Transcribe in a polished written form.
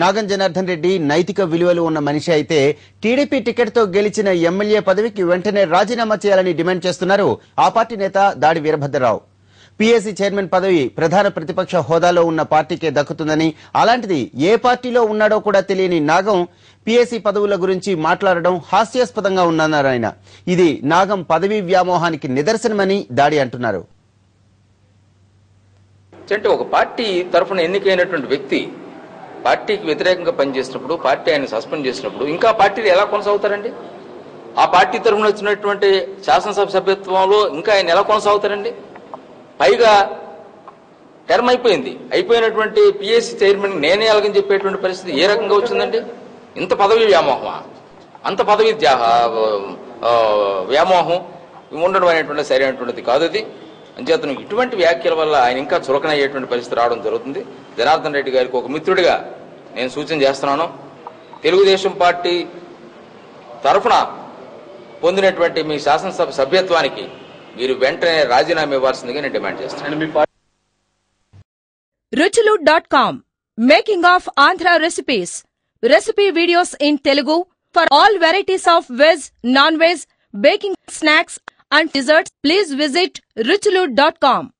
నాగం జనార్దన్ రెడ్డి నైతిక విలువలు ఉన్న మనిషి అయితే టీడీపీ టికెట్ తో గెలిచిన ఎమ్మెల్యే పదవికి వెంటనే రాజీనామా చేయాలని డిమాండ్ చేస్తున్నారు ఆ పార్టీ నేత దాడి వీరభద్రరావు. పీఏసీ చైర్మన్ పదవి ప్రధాన ప్రతిపక్ష హోదాలో ఉన్న పార్టీకే దక్కుతుందని, అలాంటిది ఏ పార్టీలో ఉన్నాడో కూడా తెలియని నాగం పీఏసీ పదవుల గురించి మాట్లాడడం హాస్యాస్పదంగా ఉందన్నారు ఆయన. ఇది నాగం పదవీ వ్యామోహానికి నిదర్శనమని దాడి అంటున్నారు. అంటే ఒక పార్టీ తరఫున ఎన్నికైనటువంటి వ్యక్తి పార్టీకి వ్యతిరేకంగా పనిచేసినప్పుడు, పార్టీ ఆయన సస్పెండ్ చేసినప్పుడు ఇంకా పార్టీలు ఎలా కొనసాగుతారండి? ఆ పార్టీ తరఫున వచ్చినటువంటి శాసనసభ సభ్యత్వంలో ఇంకా ఆయన ఎలా కొనసాగుతారండి? పైగా టర్మ్ అయిపోయినటువంటి పీఏసీ చైర్మన్ నేనే అలాగని చెప్పేటువంటి పరిస్థితి ఏ రకంగా వచ్చిందండి? ఇంత పదవి వ్యామోహమా? అంత పదవి వ్యామోహం ఉండడం అనేటువంటి సరైనటువంటిది కాదు. అది అంచేతను ఇటువంటి వ్యాఖ్యల వల్ల ఆయన ఇంకా చులకనయ్యేటువంటి పరిస్థితి రావడం జరుగుతుంది. జనార్దన్ రెడ్డి గారికి ఒక మిత్రుడిగా నేను సూచన చేస్తున్నాను, తెలుగుదేశం పార్టీ తరఫున పొందినటువంటి మీ శాసనసభ సభ్యత్వానికి మీరు వెంటనే రాజీనామా ఇవ్వాల్సిందిగా నేను డిమాండ్ చేస్తాను. ruchulu.com Making of Andhra recipes. Recipe videos in Telugu for all varieties of veg, non-veg, baking snacks and desserts. Please visit ruchulu.com.